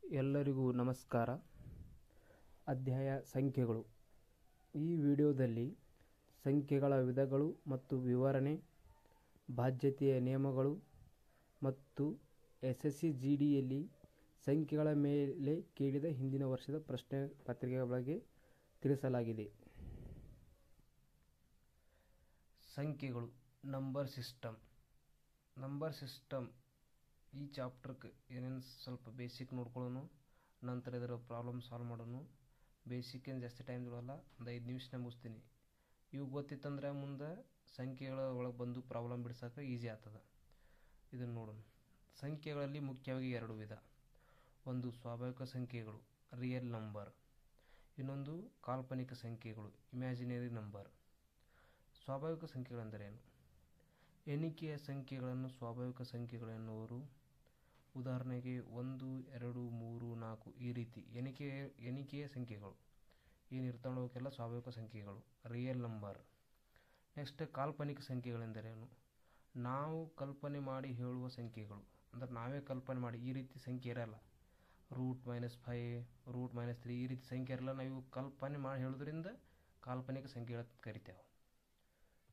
ಎಲ್ಲರಿಗೂ ನಮಸ್ಕಾರ. ಅಧ್ಯಾಯ ಸಂಖ್ಯೆಗಳು. ಈ ವಿಡಿಯೋದಲ್ಲಿ ಸಂಖ್ಯೆಗಳ ವಿಧಗಳು ಮತ್ತು ವಿವರಣೆ, ಬಾಧ್ಯತೆಯ ನಿಯಮಗಳು ಮತ್ತು SSC/GDಯಲ್ಲಿ ಸಂಖ್ಯೆಗಳ ಮೇಲೆ ಕೇಳಿದ ಹಿಂದಿನ ವರ್ಷದ ಪ್ರಶ್ನೆ ಪತ್ರಿಕೆಗಳ ಬಗ್ಗೆ ತಿಳಿಸಲಾಗಿದೆ. ಸಂಖ್ಯೆಗಳು. ನಂಬರ್ ಸಿಸ್ಟಮ್ ಈ ಚಾಪ್ಟರ್ಗೆ ಏನೇನು ಸ್ವಲ್ಪ ಬೇಸಿಕ್ ನೋಡ್ಕೊಳ್ಳೋಣ, ನಂತರ ಇದರ ಪ್ರಾಬ್ಲಮ್ ಸಾಲ್ವ್ ಮಾಡೋಣ. ಬೇಸಿಕ್ ಏನು ಜಾಸ್ತಿ ಟೈಮ್ ಇರೋಲ್ಲ, ಒಂದು 5 ನಿಮಿಷ ಮುಗಿಸ್ತೀನಿ. ಇವು ಗೊತ್ತಿತ್ತಂದ್ರೆ ಮುಂದೆ ಸಂಖ್ಯೆಗಳ ಒಳಗೆ ಬಂದು ಪ್ರಾಬ್ಲಮ್ ಬಿಡ್ಸೋಕೆ ಈಸಿ ಆಗ್ತದೆ. ಇದನ್ನು ನೋಡೋಣ. ಸಂಖ್ಯೆಗಳಲ್ಲಿ ಮುಖ್ಯವಾಗಿ 2 ವಿಧ. ಒಂದು ಸ್ವಾಭಾವಿಕ ಸಂಖ್ಯೆಗಳು, ರಿಯಲ್ ನಂಬರ್. ಇನ್ನೊಂದು ಕಾಲ್ಪನಿಕ ಸಂಖ್ಯೆಗಳು, ಇಮ್ಯಾಜಿನರಿ ನಂಬರ್. ಸ್ವಾಭಾವಿಕ ಸಂಖ್ಯೆಗಳೆಂದರೇನು? ಎಣಿಕೆಯ ಸಂಖ್ಯೆಗಳನ್ನು ಸ್ವಾಭಾವಿಕ ಸಂಖ್ಯೆಗಳು ಎನ್ನುವರು. ಉದಾಹರಣೆಗೆ 1, 2, 3, 4 ಈ ರೀತಿ ಎಣಿಕೆಯ ಸಂಖ್ಯೆಗಳು ಏನಿರ್ತಾವೆ ಅವಕ್ಕೆಲ್ಲ ಸ್ವಾಭಾವಿಕ ಸಂಖ್ಯೆಗಳು, ರಿಯಲ್ ನಂಬರ್. ನೆಕ್ಸ್ಟ್ ಕಾಲ್ಪನಿಕ ಸಂಖ್ಯೆಗಳೆಂದರೇನು? ನಾವು ಕಲ್ಪನೆ ಮಾಡಿ ಹೇಳುವ ಸಂಖ್ಯೆಗಳು, ಅಂದರೆ ನಾವೇ ಕಲ್ಪನೆ ಮಾಡಿ ಈ ರೀತಿ ಸಂಖ್ಯೆ ಇರಲ್ಲ. √-5, √-3 ಈ ರೀತಿ ಸಂಖ್ಯೆ ಇರಲ್ಲ. ನಾವು ಕಲ್ಪನೆ ಮಾಡಿ ಹೇಳೋದ್ರಿಂದ ಕಾಲ್ಪನಿಕ ಸಂಖ್ಯೆಗಳ ಕರಿತೇವೆ.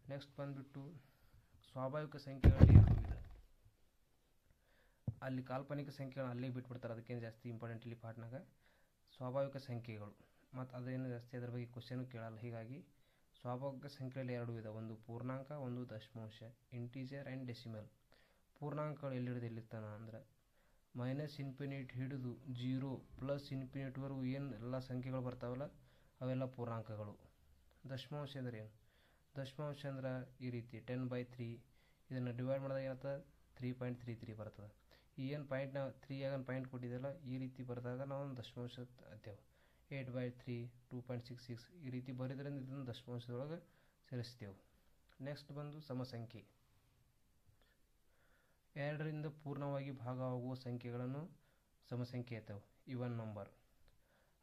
ನೆಕ್ಸ್ಟ್ ಬಂದುಬಿಟ್ಟು ಸ್ವಾಭಾವಿಕ ಸಂಖ್ಯೆಗಳಲ್ಲಿ 2 ವಿಧ. ಅಲ್ಲಿ ಕಾಲ್ಪನಿಕ ಸಂಖ್ಯೆಗಳನ್ನ ಅಲ್ಲೇ ಬಿಟ್ಬಿಡ್ತಾರೆ, ಅದಕ್ಕೇನು ಜಾಸ್ತಿ ಇಂಪಾರ್ಟೆಂಟ್ ಇಲ್ಲಿ ಪಾಠನಾಗ. ಸ್ವಾಭಾವಿಕ ಸಂಖ್ಯೆಗಳು ಮತ್ತು ಅದೇನು ಜಾಸ್ತಿ ಅದರ ಬಗ್ಗೆ ಕ್ವಶನು ಕೇಳಲ್ಲ. ಹೀಗಾಗಿ ಸ್ವಾಭಾವಿಕ ಸಂಖ್ಯೆಯಲ್ಲಿ 2 ವಿಧ. ಒಂದು ಪೂರ್ಣಾಂಕ, ಒಂದು ದಶಮಾಂಶ, ಇಂಟೀಜರ್ ಆ್ಯಂಡ್ ಡೆಸಿಮಲ್. ಪೂರ್ಣಾಂಕಗಳು ಎಲ್ಲಿಡಿದು ಎಲ್ಲಿರ್ತಾನೆ ಅಂದ್ರೆ -∞ ಹಿಡಿದು 0 +∞ವರೆಗೂ ಏನು ಎಲ್ಲ ಸಂಖ್ಯೆಗಳು ಬರ್ತಾವಲ್ಲ ಅವೆಲ್ಲ ಪೂರ್ಣಾಂಕಗಳು. ದಶಮಾಂಶ ಅಂದರೆ ಏನು? ದಶಮಾಂಶ ಅಂದ್ರೆ ಈ ರೀತಿ 10/3 ಇದನ್ನು ಡಿವೈಡ್ ಮಾಡಿದಾಗ ಏನಾಗ್ತದೆ 3.33 ಬರ್ತದೆ. ಈ ಏನು ಪಾಯಿಂಟ್ ನಾವು 3 ಪಾಯಿಂಟ್ ಕೊಟ್ಟಿದ್ದೆಲ್ಲ ಈ ರೀತಿ ಬರೆದಾಗ ನಾವು ಒಂದು ದಶಮಾಂಶ ಅಂತೇವೆ. 8/3, 2.66 ಈ ರೀತಿ ಬರೆದ್ರಿಂದ ಇದನ್ನು ದಶಮಾಂಶದೊಳಗೆ ಸೇರಿಸ್ತೇವೆ. ನೆಕ್ಸ್ಟ್ ಬಂದು ಸಮಸಂಖ್ಯೆ. 2ರಿಂದ ಪೂರ್ಣವಾಗಿ ಭಾಗವಾಗುವ ಸಂಖ್ಯೆಗಳನ್ನು ಸಮಸಂಖ್ಯೆ ಇರ್ತವೆ. Even number.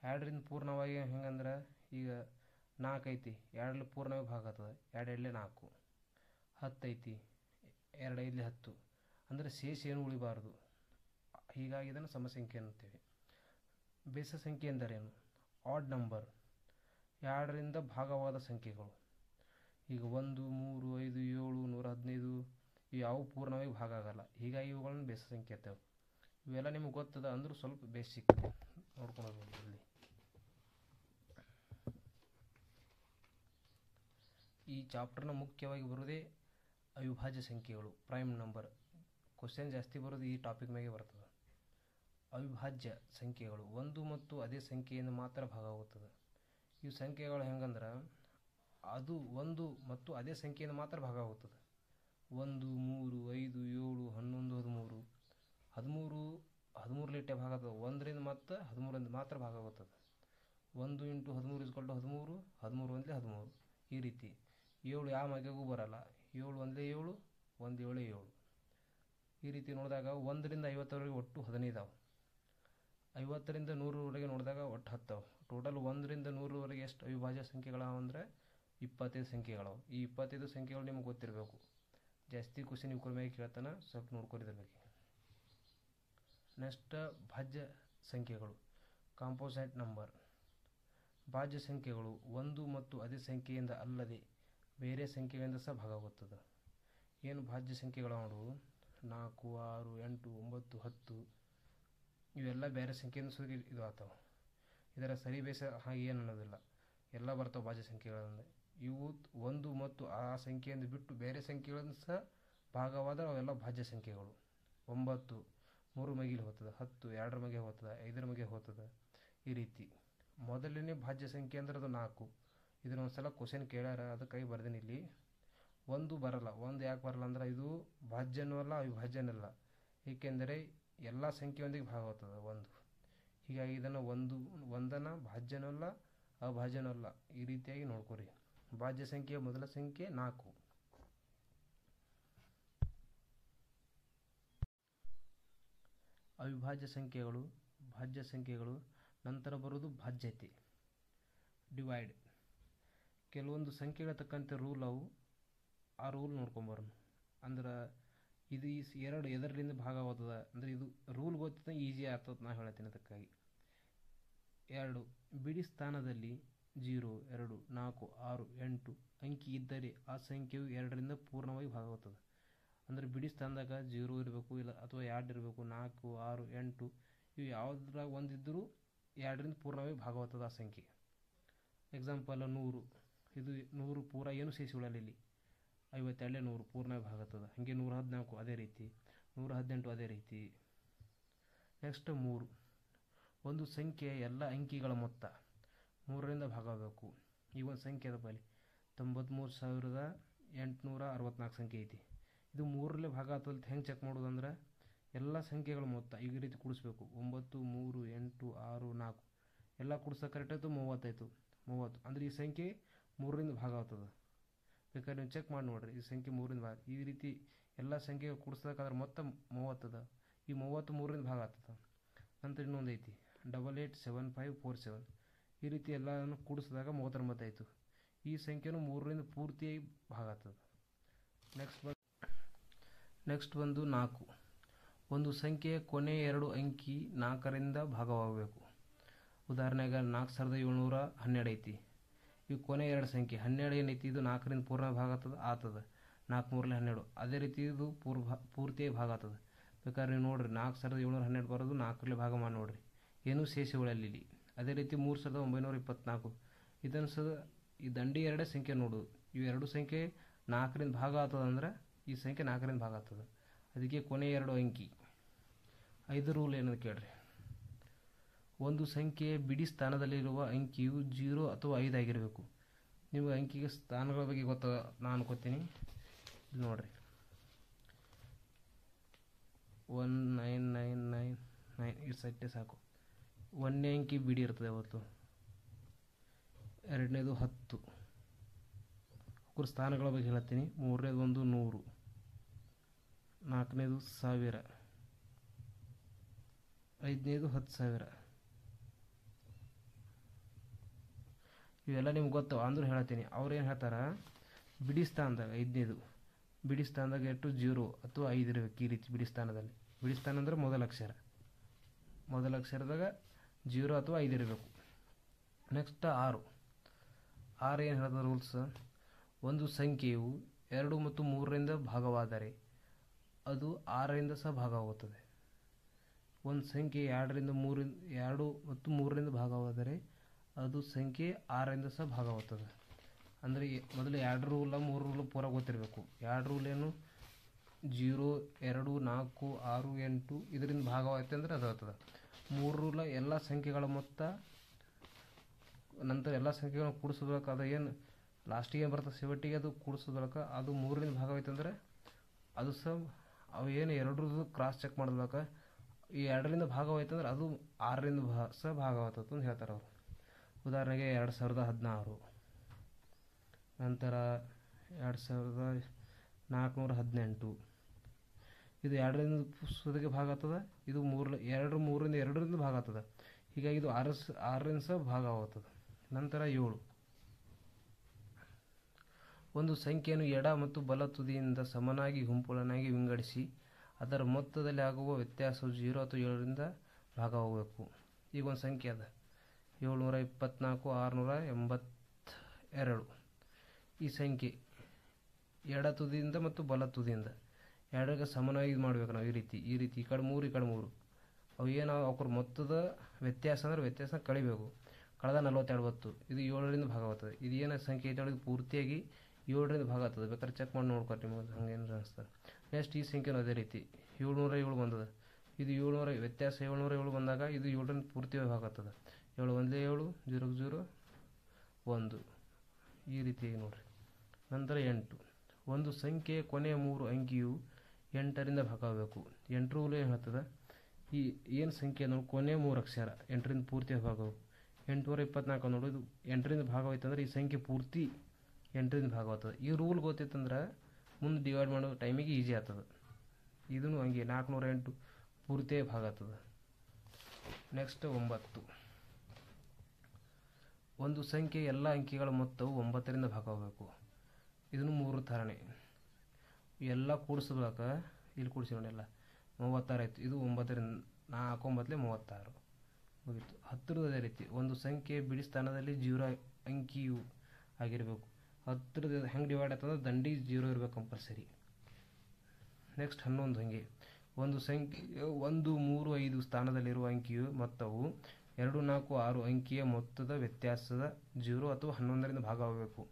2ರಿಂದ ಪೂರ್ಣವಾಗಿ ಹೆಂಗಂದ್ರೆ ಈಗ 4 ಐತಿ, 2ರಲ್ಲಿ ಪೂರ್ಣವಾಗಿ ಭಾಗ ಆಗ್ತದೆ, 2 4. 10 ಐತಿ, 2 5 10 ಅಂದರೆ ಶೇಷ ಏನು ಉಳಿಬಾರ್ದು. ಹೀಗಾಗಿ ಇದನ್ನು ಸಮಸಂಖ್ಯೆ ಅನ್ನುತ್ತೇವೆ. ಬೆಸ ಸಂಖ್ಯೆ ಎಂದರೇನು? Odd number. 2ರಿಂದ ಭಾಗವಾದ ಸಂಖ್ಯೆಗಳು. ಈಗ 1, 3, 5, 7, 115 ಇವು ಯಾವ ಪೂರ್ಣವಾಗಿ ಭಾಗ ಆಗಲ್ಲ. ಹೀಗಾಗಿ ಇವುಗಳನ್ನು ಬೆಸ ಸಂಖ್ಯೆ ಇರ್ತವೆ. ಇವೆಲ್ಲ ನಿಮಗೆ ಗೊತ್ತದ ಅಂದರೂ ಸ್ವಲ್ಪ ಬೇಸಿಕ್ ನೋಡ್ಕೊಂಡು ಇಲ್ಲಿ. ಈ ಚಾಪ್ಟರ್ನ ಮುಖ್ಯವಾಗಿ ಬರೋದೇ ಅವಿಭಾಜ್ಯ ಸಂಖ್ಯೆಗಳು, ಪ್ರೈಮ್ ನಂಬರ್. ಕ್ವಶನ್ ಜಾಸ್ತಿ ಬರೋದು ಈ ಟಾಪಿಕ್ ಮೇಲೆ ಬರ್ತದೆ. ಅವಿಭಾಜ್ಯ ಸಂಖ್ಯೆಗಳು ಒಂದು ಮತ್ತು ಅದೇ ಸಂಖ್ಯೆಯಿಂದ ಮಾತ್ರ ಭಾಗವಾಗುತ್ತದೆ. ಇವು ಸಂಖ್ಯೆಗಳು ಹೆಂಗಂದ್ರೆ ಅದು ಒಂದು ಮತ್ತು ಅದೇ ಸಂಖ್ಯೆಯಿಂದ ಮಾತ್ರ ಭಾಗವಾಗುತ್ತದೆ. 1, 3, 5, 7, 11, 13 13 ಭಾಗ ಆಗ್ತದೆ. 1ರಿಂದ ಮತ್ತು 13ರಿಂದ ಮಾತ್ರ ಭಾಗ ಆಗುತ್ತದೆ. 1 × 13 = 13, 13 × 13 ಈ ರೀತಿ. 7 ಯಾವ ಮಗೆಗೂ ಬರಲ್ಲ. 7 × 1 7, 1 7 7 ಈ ರೀತಿ ನೋಡಿದಾಗ 1ರಿಂದ 50ವರೆಗೆ ಒಟ್ಟು 15 ಅವು. 50ರಿಂದ 100ರವರೆಗೆ ನೋಡಿದಾಗ ಒಟ್ಟು 10 ಅವು. ಟೋಟಲ್ 1ರಿಂದ 100ರವರೆಗೆ ಎಷ್ಟು ಅವಿಭಾಜ್ಯ ಸಂಖ್ಯೆಗಳವ ಅಂದರೆ 25 ಸಂಖ್ಯೆಗಳವು. ಈ 25 ಸಂಖ್ಯೆಗಳು ನಿಮ್ಗೆ ಗೊತ್ತಿರಬೇಕು. ಜಾಸ್ತಿ ಕ್ವಶನ್ ಇವ್ರ ಮೇಲೆ ಕೇಳ್ತಾನೆ, ಸ್ವಲ್ಪ ನೋಡ್ಕೊಂಡಿರ್ಬೇಕು. ನೆಕ್ಸ್ಟ್ ಭಾಜ್ಯ ಸಂಖ್ಯೆಗಳು, ಕಾಂಪೋಸೈಟ್ ನಂಬರ್. ಭಾಜ್ಯ ಸಂಖ್ಯೆಗಳು ಒಂದು ಮತ್ತು ಅದೇ ಸಂಖ್ಯೆಯಿಂದ ಅಲ್ಲದೆ ಬೇರೆ ಸಂಖ್ಯೆಗಳಿಂದ ಸಹ ಭಾಗವಾಗುತ್ತದೆ. ಏನು ಭಾಜ್ಯ ಸಂಖ್ಯೆಗಳು ನೋಡು, 4, 6, 8, 9, 10 ಇವೆಲ್ಲ ಬೇರೆ ಸಂಖ್ಯೆಯಿಂದ ಸಹ ಇದು ಆಗ್ತಾವೆ. ಇದರ ಸರಿ ಬೇಸ ಹಾಗೆ ಏನು ಅನ್ನೋದಿಲ್ಲ, ಎಲ್ಲ ಬರ್ತಾವೆ ಭಾಜ್ಯ ಸಂಖ್ಯೆಗಳಿಂದ. ಇವು ಒಂದು ಮತ್ತು ಆ ಸಂಖ್ಯೆಯಿಂದ ಬಿಟ್ಟು ಬೇರೆ ಸಂಖ್ಯೆಗಳಿಂದ ಸಹ ಭಾಗವಾದ ಅವೆಲ್ಲ ಭಾಜ್ಯ ಸಂಖ್ಯೆಗಳು. 9 3 ಮಗಿಲಿ ಹೋಗ್ತದೆ, 10 2ರ ಮಗೆ ಹೋಗ್ತದೆ, 5ರ ಮಗೆ ಹೋಗ್ತದೆ ಈ ರೀತಿ. ಮೊದಲನೇ ಭಾಜ್ಯ ಸಂಖ್ಯೆ ಅಂದ್ರೆ ಅದು 4. ಇದನ್ನ ಒಂದ್ಸಲ ಕ್ವಶನ್ ಕೇಳ್ಯಾರ, ಅದಕ್ಕಾಗಿ ಬರ್ದೀನಿ ಇಲ್ಲಿ. 1 ಬರಲ್ಲ. 1 ಯಾಕೆ ಬರಲ್ಲ ಅಂದ್ರೆ ಇದು ಭಾಜ್ಯನೂ ಅಲ್ಲ ಅವಿಭಾಜ್ಯನೂ ಅಲ್ಲ, ಏಕೆಂದರೆ ಎಲ್ಲ ಸಂಖ್ಯೆಯೊಂದಿಗೆ ಭಾಗವಾಗ್ತದೆ 1. ಹೀಗಾಗಿ ಇದನ್ನು ಒಂದನ್ನು ಭಾಜ್ಯನೂ ಅಲ್ಲ ಅಭಾಜ್ಯನೂ ಅಲ್ಲ ಈ ರೀತಿಯಾಗಿ ನೋಡ್ಕೊರಿ. ಭಾಜ್ಯ ಸಂಖ್ಯೆಯ ಮೊದಲ ಸಂಖ್ಯೆ 4. ಅವಿಭಾಜ್ಯ ಸಂಖ್ಯೆಗಳು, ಭಾಜ್ಯ ಸಂಖ್ಯೆಗಳು. ನಂತರ ಬರೋದು ಭಾಜ್ಯತೆ, ಡಿವೈಡ್. ಕೆಲವೊಂದು ಸಂಖ್ಯೆಗಳ ತಕ್ಕಂತೆ ರೂಲ್ ಅವು, ಆ ರೂಲ್ ನೋಡ್ಕೊಂಬರೋಣ. ಅಂದ್ರೆ ಇದು ಎರಡು ಎದರಿಂದ ಭಾಗ ಆಗ್ತದ ಅಂದರೆ ಇದು ರೂಲ್ ಗೊತ್ತಿದ್ದ ಈಸಿ ಆಗ್ತದೆ ನಾ ಹೇಳ್ತೀನಿ ಅದಕ್ಕಾಗಿ. 2 ಬಿಡಿ ಸ್ಥಾನದಲ್ಲಿ 0, 2, 4, 6, 8 ಅಂಕಿ ಇದ್ದರೆ ಆ ಸಂಖ್ಯೆಯು 2ರಿಂದ ಪೂರ್ಣವಾಗಿ ಭಾಗವಾಗುತ್ತದೆ. ಅಂದರೆ ಬಿಡಿ ಸ್ಥಾನದಾಗ 0 ಇರಬೇಕು, ಇಲ್ಲ ಅಥವಾ 2 ಇರಬೇಕು, 4, 6, 8 ಇವು ಯಾವುದ್ರಾಗ ಒಂದಿದ್ದರೂ 2ರಿಂದ ಪೂರ್ಣವಾಗಿ ಭಾಗವಾಗ್ತದೆ ಆ ಸಂಖ್ಯೆ. ಎಕ್ಸಾಂಪಲ್ 100, ಇದು 100 ಪೂರ ಏನು ಸೇರಿಸಿ ಉಳಲ್ಲ ಇಲ್ಲಿ. 52 100 ಪೂರ್ಣವಾಗಿ ಭಾಗ ಆಗ್ತದೆ. ಹಾಗೆ 114 ಅದೇ ರೀತಿ, 118 ಅದೇ ರೀತಿ. ನೆಕ್ಸ್ಟ್ 3, ಒಂದು ಸಂಖ್ಯೆಯ ಎಲ್ಲ ಅಂಕಿಗಳ ಮೊತ್ತ 3ರಿಂದ ಭಾಗವಾಗಬೇಕು. ಈಗ ಒಂದು ಸಂಖ್ಯೆ ಅದ ಬಲ್ಲಿ 93,864 ಸಂಖ್ಯೆ ಐತಿ. ಇದು 3ರಲ್ಲಿ ಭಾಗ ಆಗ್ತದೆ ಹೆಂಗೆ ಚೆಕ್ ಮಾಡೋದು ಅಂದ್ರೆ ಎಲ್ಲ ಸಂಖ್ಯೆಗಳ ಮೊತ್ತ ಈ ರೀತಿ ಕೂಡಿಸ್ಬೇಕು. 9, 3, 8, 6, 4 ಎಲ್ಲ ಕೂಡಿಸೋಕೆ ಕರೆಕ್ಟ್ ಆಯಿತು, 30 ಅಂದರೆ ಈ ಸಂಖ್ಯೆ 3ರಿಂದ ಭಾಗ ಆಗ್ತದೆ. ಬೇಕಾದ್ರೆ ನೀವು ಚೆಕ್ ಮಾಡಿ ನೋಡಿರಿ, ಈ ಸಂಖ್ಯೆ 3ರಿಂದ ಭಾಗ. ಈ ರೀತಿ ಎಲ್ಲ ಸಂಖ್ಯೆ ಕೂಡಿಸ್ಬೇಕಾದ್ರೆ ಮೊತ್ತ 30 ಈ 30 3ರಿಂದ ಭಾಗ ಆಗ್ತದೆ. ನಂತರ ಇನ್ನೊಂದು ಐತಿ 887547 ಈ ರೀತಿ ಎಲ್ಲನೂ ಕೂಡಿಸಿದಾಗ 39 ಆಯಿತು. ಈ ಸಂಖ್ಯೆನೂ 3ರಿಂದ ಪೂರ್ತಿಯಾಗಿ ಭಾಗ ಆಗ್ತದೆ. ನೆಕ್ಸ್ಟ್ ಬಂದು 4, ಒಂದು ಸಂಖ್ಯೆಯ ಕೊನೆಯ 2 ಅಂಕಿ 4ರಿಂದ ಭಾಗವಾಗಬೇಕು. ಉದಾಹರಣೆಗೆ 4712 ಐತಿ. ಈ ಕೊನೆಯ 2 ಸಂಖ್ಯೆ 12 ಏನೈತಿ, ಇದು 4ರಿಂದ ಪೂರ್ಣ ಭಾಗ ಆಗ್ತದೆ. 4 3 12 ಅದೇ ರೀತಿ ಇದು ಪೂರ್ತಿಯಾಗಿ ಭಾಗ ಆಗ್ತದೆ. ಬೇಕಾದ್ರೆ ನೀವು ನೋಡಿರಿ 4712 ಬರೋದು 4ರಲ್ಲಿ ಭಾಗ ಮಾಡಿ ನೋಡಿರಿ, ಏನೂ ಶೇಷ ಉಳಲ್ಲಿ. ಅದೇ ರೀತಿ 3924 ಇದನ್ನು ಈ ದಂಡಿ 2 ಸಂಖ್ಯೆ ನೋಡು, ಇವು 2 ಸಂಖ್ಯೆ 4ರಿಂದ ಭಾಗ ಆಗ್ತದೆ ಅಂದ್ರೆ ಈ ಸಂಖ್ಯೆ 4ರಿಂದ ಭಾಗ ಆಗ್ತದೆ. ಅದಕ್ಕೆ ಕೊನೆಯ 2 ಅಂಕಿ. 5 ರೂಲ್ ಏನದು ಕೇಳ್ರಿ. ಒಂದು ಸಂಖ್ಯೆಯ ಬಿಡಿ ಸ್ಥಾನದಲ್ಲಿರುವ ಅಂಕಿಯು 0 ಅಥವಾ 5 ಆಗಿರಬೇಕು. ನಿಮಗೆ ಅಂಕಿಗೆ ಸ್ಥಾನಗಳ ಬಗ್ಗೆ ನಾನು ಅನ್ಕೋತೀನಿ. ಇಲ್ಲಿ ನೋಡ್ರಿ 1999 ಇಷ್ಟು ಸಟ್ಟೆ ಸಾಕು. 1ನೇ ಅಂಕಿ ಬಿಡಿ ಇರ್ತದೆ ಅವತ್ತು, 2ನೇದು 10 ಅವ್ರ ಸ್ಥಾನಗಳ ಬಗ್ಗೆ ಹೇಳ್ತೀನಿ. 3ನೇದು 100, 4ನೇದು 1000, 5ನೇದು 10,000. ಇವೆಲ್ಲ ನಿಮ್ಗೆ ಗೊತ್ತವ ಅಂದ್ರೂ ಹೇಳ್ತೀನಿ. ಅವ್ರು ಏನು ಹೇಳ್ತಾರೆ, ಬಿಡಿ ಸ್ಥಾನದಾಗ 5ನೇದು ಬಿಡಿ ಸ್ಥಾನದಾಗ ಎಷ್ಟು 0 ಅಥವಾ 5 ಇರಬೇಕು. ಈ ರೀತಿ ಬಿಡಿ ಸ್ಥಾನದಲ್ಲಿ, ಬಿಡಿ ಸ್ಥಾನ ಅಂದರೆ ಮೊದಲ ಅಕ್ಷರದಾಗ 0 ಅಥವಾ 5 ಇರಬೇಕು. ನೆಕ್ಸ್ಟ್ 6 ಏನು ಹೇಳ್ತಾರೆ ರೂಲ್ಸ್, ಒಂದು ಸಂಖ್ಯೆಯು 2 ಮತ್ತು 3ರಿಂದ ಭಾಗವಾದರೆ ಅದು 6ರಿಂದ ಸಹ ಭಾಗವಾಗುತ್ತದೆ. ಒಂದು ಸಂಖ್ಯೆ 2 ಮತ್ತು 3ರಿಂದ ಭಾಗವಾದರೆ ಅದು ಸಂಖ್ಯೆ 6ರಿಂದ ಸಹ ಭಾಗವಾಗುತ್ತದೆ. ಅಂದರೆ ಮೊದಲು 2 ರೂಲ 3 ರೂಲು ಪೂರ ಗೊತ್ತಿರಬೇಕು. 2 ರೂಲ್ ಏನು 0, 2, 4, 6, 8 ಇದರಿಂದ ಭಾಗವಾಗುತ್ತೆ ಅಂದರೆ ಅದು ಆಗ್ತದೆ. 3 ರೂಲ ಎಲ್ಲ ಸಂಖ್ಯೆಗಳ ಮೊತ್ತ, ನಂತರ ಎಲ್ಲ ಸಂಖ್ಯೆಗಳನ್ನು ಕೂಡಿಸೋದಕ್ಕೆ ಅದು ಏನು ಲಾಸ್ಟಿಗೆ ಏನು ಬರ್ತದೆ ಸೆವೆಟ್ಟಿಗೆ ಅದು ಕೂಡಿಸೋದಕ್ಕೆ ಅದು 3ರಿಂದ ಭಾಗವಾಯ್ತು ಅಂದರೆ ಅದು ಸಹ ಅವು ಏನು 2 ಕ್ರಾಸ್ ಚೆಕ್ ಮಾಡೋದಕ್ಕೆ ಈ 2ರಿಂದ ಭಾಗವಾಯ್ತು ಅಂದ್ರೆ ಅದು 6ರಿಂದ ಸಹ ಭಾಗವಾಗ್ತದೆ ಅಂತ ಹೇಳ್ತಾರೆ ಅವರು. ಉದಾಹರಣೆಗೆ 2016, ನಂತರ 2418 ಇದು 2ರಿಂದ ಸುದಿಗೆ ಭಾಗ ಆಗ್ತದೆ. ಇದು 3ರಿಂದ ಭಾಗ ಆಗ್ತದೆ. ಹೀಗಾಗಿ ಇದು 6ರಿಂದ ಸಹ ಭಾಗ ಆಗುತ್ತದೆ. ನಂತರ 7, ಒಂದು ಸಂಖ್ಯೆಯನ್ನು ಎಡ ಮತ್ತು ಬಲ ತುದಿಯಿಂದ ಸಮನಾಗಿ ಗುಂಪುಗಳನ್ನಾಗಿ ವಿಂಗಡಿಸಿ ಅದರ ಮೊತ್ತದಲ್ಲಿ ಆಗುವ ವ್ಯತ್ಯಾಸವು 0 ಅಥವಾ 7ರಿಂದ ಭಾಗವಾಗಬೇಕು. ಈಗ ಒಂದು ಸಂಖ್ಯೆ ಅದ 724,682. ಈ ಸಂಖ್ಯೆ ಎಡ ತುದಿಯಿಂದ ಮತ್ತು ಬಲ ತುದಿಯಿಂದ ಎರಡಕ್ಕೆ ಸಮನಾಗಿ ಮಾಡಬೇಕು ನಾವು. ಈ ರೀತಿ ಈ ಕಡೆ 3 ಈ ಕಡೆ 3 ಅವು ಏನು ಅವ್ರ ಮೊತ್ತದ ವ್ಯತ್ಯಾಸ ಅಂದ್ರೆ ವ್ಯತ್ಯಾಸ ಕಳಿಬೇಕು. ಕಳೆದ 42 ಇದು 7ರಿಂದ ಭಾಗವಾಗ್ತದೆ. ಇದು ಏನು ಸಂಖ್ಯೆ ಐತೆ ಇದು ಪೂರ್ತಿಯಾಗಿ 7ರಿಂದ ಭಾಗ ಆಗ್ತದೆ. ಬೇಕಾದ್ರೆ ಚೆಕ್ ಮಾಡಿ ನೋಡ್ಕೊರಿ, ನಿಮಗೆ ಹಂಗೇನು ಅನಿಸ್ತದೆ. ನೆಕ್ಸ್ಟ್ ಈ ಸಂಖ್ಯೆನೂ ಅದೇ ರೀತಿ 707 ಬಂದದ. ಇದು 700 ವ್ಯತ್ಯಾಸ 707 ಬಂದಾಗ ಇದು 7ರಿಂದ ಪೂರ್ತಿಯಾಗಿ ಭಾಗ ಆಗ್ತದೆ. 7 1 7 0 0 1 ಈ ರೀತಿಯಾಗಿ ನೋಡ್ರಿ. ನಂತರ 8, ಒಂದು ಸಂಖ್ಯೆಯ ಕೊನೆಯ 3 ಅಂಕಿಯು 8ರಿಂದ ಭಾಗವಾಗಬೇಕು. 8 ರೂಲ್ ಏನು ಹೇಳ್ತದೆ, ಈ ಏನು ಸಂಖ್ಯೆ ನೋಡಿ ಕೊನೆಯ 3 ಅಕ್ಷರ 8ರಿಂದ ಪೂರ್ತಿಯಾಗಿ ಭಾಗಬೇಕು. 824 ನೋಡು, ಇದು 8ರಿಂದ ಭಾಗವಾಯ್ತು ಅಂದರೆ ಈ ಸಂಖ್ಯೆ ಪೂರ್ತಿ 8ರಿಂದ ಭಾಗವಾಗ್ತದೆ. ಈ ರೂಲ್ ಗೊತ್ತಿತ್ತಂದ್ರೆ ಮುಂದೆ ಡಿವೈಡ್ ಮಾಡೋ ಟೈಮಿಗೆ ಈಸಿ ಆಗ್ತದೆ. ಇದೂ ಹಂಗೆ 408 ಪೂರ್ತಿಯಾಗಿ ಭಾಗ ಆಗ್ತದೆ. ನೆಕ್ಸ್ಟ್ 9, ಒಂದು ಸಂಖ್ಯೆ ಎಲ್ಲ ಅಂಕಿಗಳ ಮೊತ್ತವು 9ರಿಂದ ಭಾಗವಾಗಬೇಕು. ಇದನ್ನು 3 ಥರನೇ ಎಲ್ಲ ಕೂಡಿಸ್ಬೇಕು. ಇಲ್ಲಿ ಕೂಡಿಸಿ ನೋಡಿಲ್ಲ 36 ಆಯಿತು. ಇದು 9ರಿಂದ 4 9 36 ಮುಗೀತು. 10 ಅದೇ ರೀತಿ ಒಂದು ಸಂಖ್ಯೆ ಬಿಡಿ ಸ್ಥಾನದಲ್ಲಿ 0 ಅಂಕಿಯು ಆಗಿರಬೇಕು. 10 ಹೆಂಗೆ ಡಿವೈಡ್ ಆಯ್ತಂದ್ರೆ ದಂಡಿ 0 ಇರಬೇಕು ಕಂಪಲ್ಸರಿ. ನೆಕ್ಸ್ಟ್ 11 ಹಾಗೆ ಒಂದು ಸಂಖ್ಯೆ 1 3 5 ಸ್ಥಾನದಲ್ಲಿರುವ ಅಂಕಿಯು ಮೊತ್ತವು 2 4 6 ಅಂಕಿಯ ಮೊತ್ತದ ವ್ಯತ್ಯಾಸದ 0 ಅಥವಾ 11ರಿಂದ ಭಾಗವಾಗಬೇಕು.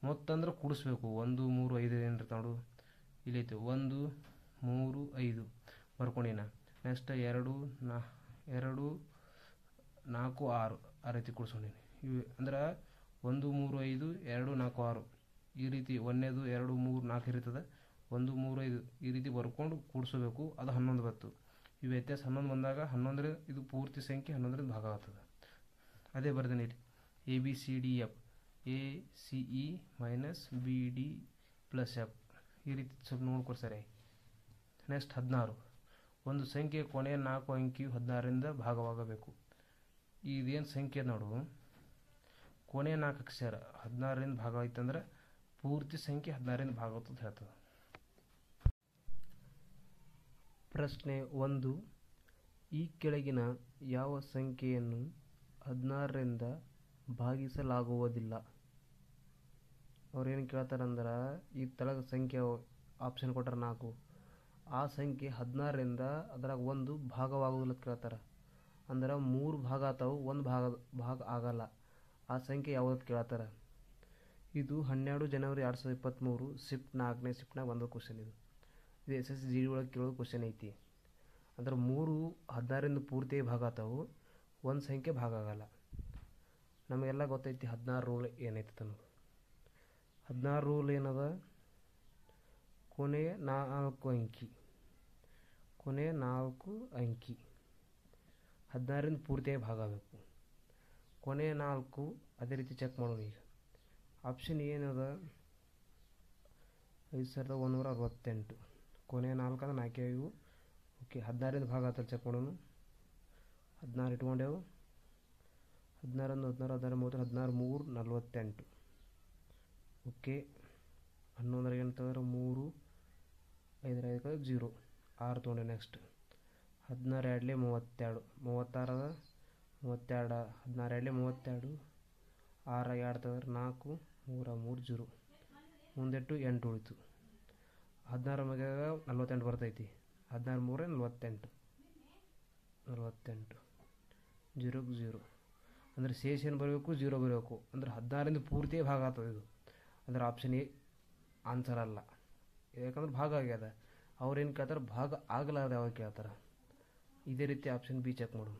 ಮೊತ್ತ ಅಂದ್ರೆ ಕೂಡಿಸ್ಬೇಕು. 1 3 5 ಏನಿರ್ತಾವೆ ನೋಡು ಇಲ್ಲೈತೆ 1 3 5 ಬರ್ಕೊಂಡಿನ. ನೆಕ್ಸ್ಟ್ 2 4 6 ಆ ರೀತಿ ಕೂಡಿಸ್ಕೊಂಡಿನಿ. ಇವು ಅಂದ್ರೆ 1 3 5 2 4 6 ಈ ರೀತಿ 1ನೇದು 2 3 4 ಇರ್ತದೆ. 1 3 5 ಈ ರೀತಿ ಬರ್ಕೊಂಡು ಕೂಡಿಸಬೇಕು. ಅದು 11 ಬತ್ತು. ಈ ವ್ಯತ್ಯಾಸ 11 ಬಂದಾಗ 11 ಇದು ಪೂರ್ತಿ ಸಂಖ್ಯೆ 11ರಿಂದ ಭಾಗ ಆಗ್ತದೆ. ಅದೇ ಬರ್ದೇನೆ ಇಲ್ಲಿ ABCDF ACE minus BD plus F ಈ ರೀತಿ ಸ್ವಲ್ಪ ನೋಡ್ಕೊಡಿ ಸರಿ. ನೆಕ್ಸ್ಟ್ 16 ಒಂದು ಸಂಖ್ಯೆ ಕೊನೆಯ 4 ಅಂಕಿಯು 16ರಿಂದ ಭಾಗವಾಗಬೇಕು. ಇದೇನು ಸಂಖ್ಯೆ ನೋಡು ಕೊನೆಯ 4 ಅಕ್ಷರ 16ರಿಂದ ಭಾಗ ಆಯ್ತಂದ್ರೆ ಪೂರ್ತಿ ಸಂಖ್ಯೆ 16ರಿಂದ ಭಾಗ ಆಗ್ತದೆ ಹೇಳ್ತದೆ. ಪ್ರಶ್ನೆ 1 ಈ ಕೆಳಗಿನ ಯಾವ ಸಂಖ್ಯೆಯನ್ನು 16ರಿಂದ ಭಾಗಿಸಲಾಗುವುದಿಲ್ಲ? ಅವ್ರೇನು ಕೇಳ್ತಾರಂದ್ರೆ ಈ ತಳಗ ಸಂಖ್ಯೆ ಆಪ್ಷನ್ ಕೊಟ್ಟಾರ 4 ಆ ಸಂಖ್ಯೆ 16ರಿಂದ ಅದ್ರಾಗ ಒಂದು ಭಾಗವಾಗುವುದಿಲ್ಲ ಅಂತ ಕೇಳ್ತಾರೆ. ಅಂದ್ರೆ 3 ಭಾಗ ಆತಾವು, ಒಂದು ಭಾಗ ಆಗಲ್ಲ. ಆ ಸಂಖ್ಯೆ ಯಾವ್ದು ಕೇಳ್ತಾರೆ. ಇದು 12 ಜನವರಿ 2023 ಶಿಫ್ಟ್ 4ನೇ ಶಿಫ್ಟ್ನಾಗ ಒಂದು ಕ್ವಶನ್. ಇದು SSGD ಒಳಗೆ ಕೇಳೋದು ಕ್ವಶನ್ ಐತಿ. ಅಂದ್ರೆ 3 16ರಿಂದ ಪೂರ್ತಿ ಭಾಗ ಆತಾವು, ಒಂದು ಸಂಖ್ಯೆ ಭಾಗ ಆಗಲ್ಲ. ನಮಗೆಲ್ಲ ಗೊತ್ತೈತಿ 16 ರೂಲ್ ಏನೈತಿ ಅನ್ನೋದು. 16 ರೂಲ್ ಏನದ? ಕೊನೆಯ 4 ಅಂಕಿ 16ರಿಂದ ಪೂರ್ತಿಯಾಗಿ ಭಾಗ ಆಗಬೇಕು. ಕೊನೆಯ 4 ಅದೇ ರೀತಿ ಚೆಕ್ ಮಾಡೋಣ. ಈಗ ಆಪ್ಷನ್ ಏನದ 5168 ಕೊನೆಯ 4 ಅಂದ್ರೆ 4 ಇವು. ಓಕೆ 16ರಿಂದ ಭಾಗ ಆಗ್ತದೆ ಚೆಕ್ ಮಾಡೋಣ. 16 ಇಟ್ಕೊಂಡೆವು. 16 16 16 16 3 48. ಓಕೆ 11 ಎಂತಂದ್ರೆ 3 5 5 0 6 ತೊಗೊಂಡೆ. ನೆಕ್ಸ್ಟ್ 16 2 32 36 32 16 2 32 6 2 ತಂದ್ರೆ 4 3 3 0 ಮುಂದೆಟ್ಟು 8 ಉಳಿತು. 16 ಮ್ಯಾಗ 48 ಬರ್ತೈತಿ. 16 3 48 0 0 ಅಂದ್ರೆ ಶೇಷ ಏನು ಬರಬೇಕು 0 ಬರಬೇಕು. ಅಂದ್ರೆ 16ರಿಂದ ಪೂರ್ತಿ ಭಾಗ ಆಗ್ತದೆ ಇದು. ಅಂದ್ರೆ ಆಪ್ಷನ್ ಎ ಆನ್ಸರ್ ಅಲ್ಲ. ಯಾಕಂದ್ರೆ ಭಾಗ ಆಗ್ಯದ. ಅವ್ರೇನು ಕೇಳ್ತಾರೆ ಭಾಗ ಆಗಲಾರ್ದ ಯಾವಾಗ ಕೇಳ್ತಾರೆ. ಇದೇ ರೀತಿ ಆಪ್ಷನ್ ಬಿ ಚೆಕ್ ಮಾಡೋಣ.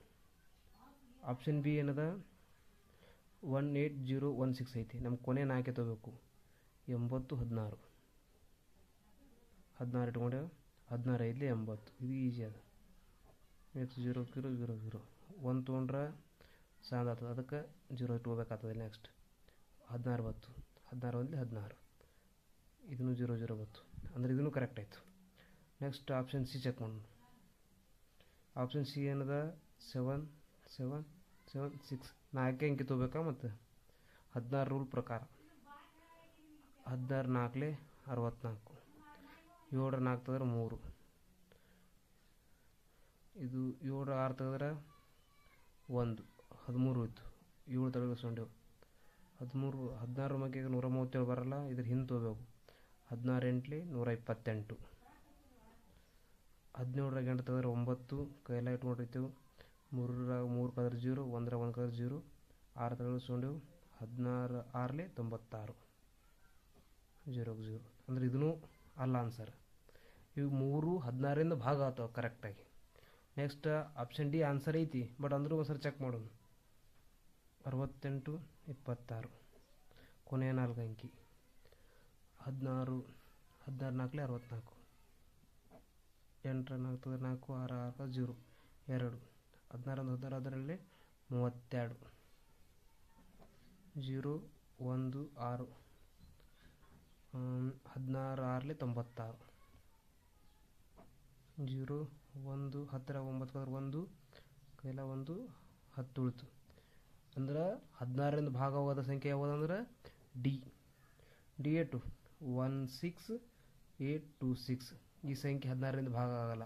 ಆಪ್ಷನ್ ಬಿ ಏನದ 18016 ಐತಿ. ನಮ್ಮ ಕೊನೆ 4 ತಗೋಬೇಕು. 80 16 16 ಇಟ್ಕೊಂಡೆ. 16 5 80 ಇದು ಈಜಿ ಅದ. ನೆಕ್ಸ್ಟ್ 0 0 0 0 1 ತೊಗೊಂಡ್ರೆ ಸಾಂದ್ ಆಗ್ತದೆ. ಅದಕ್ಕೆ 0 ಇಟ್ಕೋಬೇಕಾಗ್ತದೆ. ನೆಕ್ಸ್ಟ್ 16 ಬತ್ತು. 16 1 16 ಇದನ್ನು 0 0 ಬತ್ತು. ಅಂದ್ರೆ ಇದನ್ನು ಕರೆಕ್ಟ್ ಆಯಿತು. ನೆಕ್ಸ್ಟ್ ಆಪ್ಷನ್ ಸಿ ಚೆಕ್ ಮಾಡೋಣ. ಆಪ್ಷನ್ ಸಿ ಏನದ 7 7 7 6 4 ಅಂಕಿ ತೊಗೋಬೇಕಾ. ಮತ್ತು 16 ರೂಲ್ ಪ್ರಕಾರ 16 4 64 7 4 ತೆಗೆದ್ರೆ 3 ಇದು 7 6 ತೆಗೆದ್ರೆ 1 13 ಇತ್ತು. 7 ತೆಗೆಸ್ಕೊಂಡೆವು. 13 16 ಮಗೆ 137 ಬರಲ್ಲ. ಇದ್ರ ಹಿಂದೆ ತೊಗೋಬೇಕು. 16 8 128 17 8 ತೆಗೆದ್ರೆ 9 ಕೈಲ ಇಟ್ಕೊಂಡಿರ್ತೇವೆ. 3 3 ಕದ್ರೆ 0 1 1 ಕದ್ರೆ 0 6 ತೆಗೆಸ್ಕೊಂಡೆವು. 16 6 96 0 0 ಅಂದ್ರೆ ಇದೂ ಅಲ್ಲ ಆನ್ಸರ್. ಇವು 3 16ರಿಂದ ಭಾಗ ಆಗ್ತಾವೆ ಕರೆಕ್ಟಾಗಿ. ನೆಕ್ಸ್ಟ್ ಆಪ್ಷನ್ ಡಿ ಆನ್ಸರ್ ಐತಿ. ಬಟ್ ಅಂದರೂ ಒಂದ್ಸರಿ ಚೆಕ್ ಮಾಡೋಣ. 68 26 ಕೊನೆಯ 4 ಅಂಕಿ 16 16 4 64 8 4 4 6 6 0 2 16 16 ಅದರಲ್ಲಿ 32 0 1 6 16 6 96 0 1 10 9 1 ಕೈಲ 1 10 ಉಳಿತು. ಅಂದ್ರೆ 16ರಿಂದ ಭಾಗವಾದ ಸಂಖ್ಯೆ ಯಾವುದಂದ್ರೆ ಡಿ. ಡಿ 8 16 8 26 ಈ ಸಂಖ್ಯೆ 16ರಿಂದ ಭಾಗ ಆಗಲ್ಲ.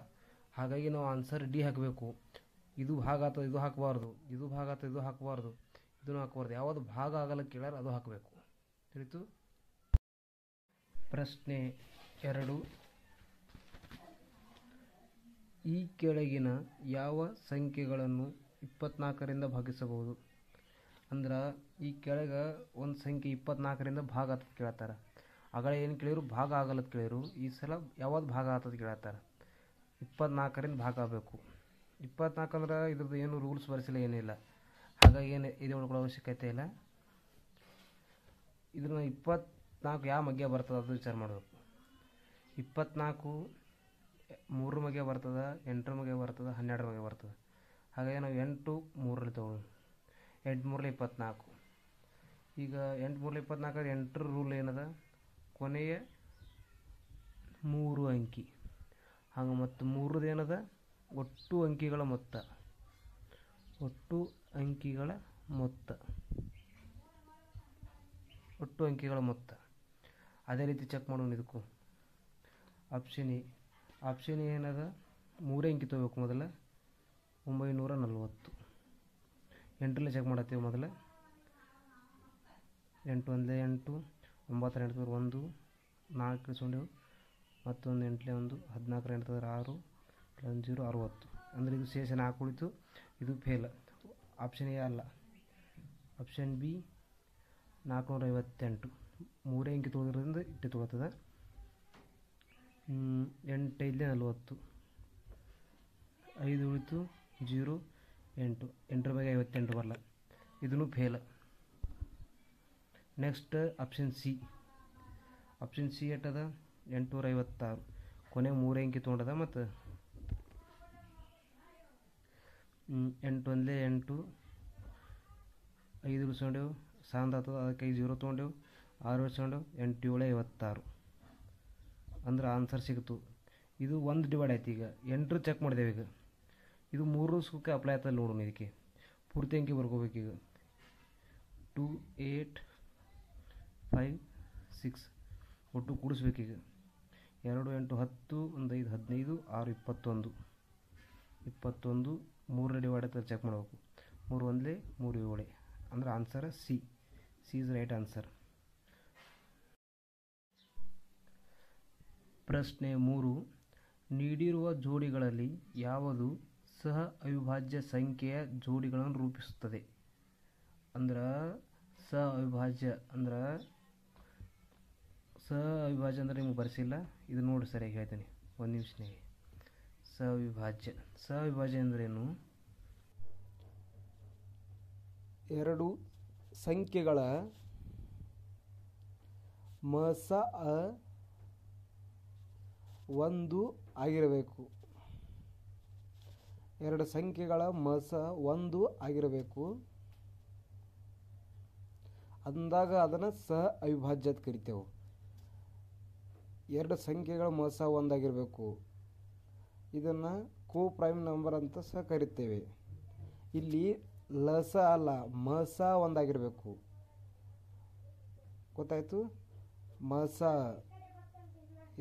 ಹಾಗಾಗಿ ನಾವು ಆನ್ಸರ್ ಡಿ ಹಾಕಬೇಕು. ಇದು ಭಾಗ ಅಥವಾ ಇದು ಹಾಕಬಾರ್ದು, ಇದು ಭಾಗ ಅಥವಾ ಇದು ಹಾಕಬಾರ್ದು, ಇದನ್ನು ಹಾಕಬಾರ್ದು. ಯಾವುದು ಭಾಗ ಆಗಲ್ಲ ಕೇಳ್ಯಾರ ಅದು ಹಾಕಬೇಕು. ತಿಳಿತು? ಪ್ರಶ್ನೆ 2. ಈ ಕೆಳಗಿನ ಯಾವ ಸಂಖ್ಯೆಗಳನ್ನು 24ರಿಂದ ಭಾಗಿಸಬಹುದು? ಅಂದ್ರೆ ಈ ಕೆಳಗೆ ಒಂದು ಸಂಖ್ಯೆ 24ರಿಂದ ಭಾಗ ಆತದ ಕೇಳ್ತಾರೆ. ಆಗ ಏನು ಕೇಳಿದ್ರು ಭಾಗ ಆಗಲ್ಲ ಕೇಳಿದ್ರು. ಈ ಸಲ ಯಾವ್ದು ಭಾಗ ಆತದ ಕೇಳ್ತಾರೆ. 24ರಿಂದ ಭಾಗ ಆಗಬೇಕು. 24 ಅಂದ್ರೆ ಇದ್ರದ್ದು ಏನು ರೂಲ್ಸ್ ಬರೆಸಿಲ್ಲ, ಏನಿಲ್ಲ. ಹಾಗಾಗಿ ಏನು ಇದು ಮಾಡ್ಕೊಳ್ಳೋ ಅವಶ್ಯಕತೆ ಇಲ್ಲ. ಇದನ್ನ 24 ಯಾವ ಮಗ್ಗೆ ಬರ್ತದೆ ಅದು ವಿಚಾರ ಮಾಡಬೇಕು. 24 3 ಮಗೆ ಬರ್ತದೆ, 8 ಮಗೆ ಬರ್ತದೆ, 12 ಮಗೆ ಬರ್ತದೆ. ಹಾಗಾಗಿ ನಾವು 8 3ರಲ್ಲಿ ತಗೊಳ್ಳೋಣ. 8 3 24. ಈಗ 8 3 24 8ರ ರೂಲ್ ಏನದ? ಕೊನೆಯ 3 ಅಂಕಿ. ಹಂಗೆ ಮತ್ತು 3ದು ಏನದ? ಒಟ್ಟು ಅಂಕಿಗಳ ಮೊತ್ತ. ಒಟ್ಟು ಅಂಕಿಗಳ ಮೊತ್ತ. ಅದೇ ರೀತಿ ಚೆಕ್ ಮಾಡೋಣ ಇದಕ್ಕೂ. Option A. ಆಪ್ಷನ್ ಎ ಏನದ? 3 ಅಂಕಿ ತಗೋಬೇಕು ಮೊದಲ. 940. 8ರಲ್ಲಿ ಚೆಕ್ ಮಾಡತ್ತೀವಿ ಮೊದಲ. 8 1 8, 9 8 1, 4 ಇಸ್ಕೊಂಡೆವು, ಮತ್ತೊಂದು 8 1, 14 8 6, 0 60. ಅಂದರೆ ಇದು ಶೇಷ 4 ಉಳಿತು. ಇದು ಫೇಲ್. ಆಪ್ಷನ್ ಎ ಅಲ್ಲ. Option B 458. 3 ಅಂಕಿ ತೊಗೊಳೋದ್ರಿಂದ ಇಟ್ಟು ತೊಗೊಳ್ತದೆ. 8 5 40, 5 ಉಳಿತು, 0 8. 8ರ ಬಗ್ಗೆ 58 ಬರಲ್ಲ. ಇದನ್ನು fail. Next option C. Option C ಎಟ್ಟದ? 856. ಕೊನೆಗೆ 3 ಅಂಕಿ ತೊಗೊಂಡದ. ಮತ್ತು 8 1 8, 5 ಉಳಿಸ್ಕೊಂಡೆವು, ಸಾಂದ್ ಆಗ್ತದೆ. ಅದಕ್ಕೆ 0 ತೊಗೊಂಡೆವು, 6 ಉಳಿಸ್ಕೊಂಡೆವು, 8 7 56. ಅಂದ್ರೆ ಆನ್ಸರ್ ಸಿಗ್ತು. ಇದು 1 ಡಿವೈಡ್ ಆಯ್ತು. ಈಗ 8 ಚೆಕ್ ಮಾಡಿದೆವು. ಈಗ ಇದು 3 ಸುಖಕ್ಕೆ ಅಪ್ಲೈ ಆಗ್ತದೆ ನೋಡೋಣ. ಇದಕ್ಕೆ ಪೂರ್ತಿ ಅಂಕಿ ಬರ್ಕೋಬೇಕೀಗ. 2 8 5 6 ಒಟ್ಟು ಕೂಡಿಸ್ಬೇಕೀಗ. 2 8 10, 1 5 15, 6 21. 3 ಡಿವೈಡ್ ಆಗ್ತದೆ ಚೆಕ್ ಮಾಡಬೇಕು. 3 1 3 7. ಅಂದ್ರೆ answer C. C is right answer. ಪ್ರಶ್ನೆ 3. ನೀಡಿರುವ ಜೋಡಿಗಳಲ್ಲಿ ಯಾವುದು ಸಹ ಅವಿಭಾಜ್ಯ ಸಂಖ್ಯೆಯ ಜೋಡಿಗಳನ್ನು ರೂಪಿಸುತ್ತದೆ? ಅಂದ್ರೆ ಸಹ ಅವಿಭಾಜ್ಯ ಅಂದ್ರೆ ನಿಮಗೆ ಬರೆಸಿಲ್ಲ. ಇದು ನೋಡಿ ಸರಿಯಾಗಿ ಹೇಳ್ತೀನಿ, ಒಂದು ನಿಮಿಷನೇ. ಸಹವಿಭಾಜ್ಯ ಅಂದ್ರೇನು? ಎರಡು ಸಂಖ್ಯೆಗಳ ಮಸ 1 ಆಗಿರಬೇಕು. ಎರಡು ಸಂಖ್ಯೆಗಳ ಮಸ 1 ಆಗಿರಬೇಕು ಅಂದಾಗ ಅದನ್ನು ಸಹ ಅವಿಭಾಜ್ಯ ಅಂತ ಕರಿತೇವೆ. ಎರಡು ಸಂಖ್ಯೆಗಳ ಮಸ 1 ಆಗಿರಬೇಕು. ಇದನ್ನು ಕೋ ಪ್ರೈಮ್ ನಂಬರ್ ಅಂತ ಸಹ ಕರಿತೇವೆ. ಇಲ್ಲಿ ಲಸ ಅಲ್ಲ, ಮಸ 1 ಆಗಿರಬೇಕು. ಗೊತ್ತಾಯ್ತು? ಮಸ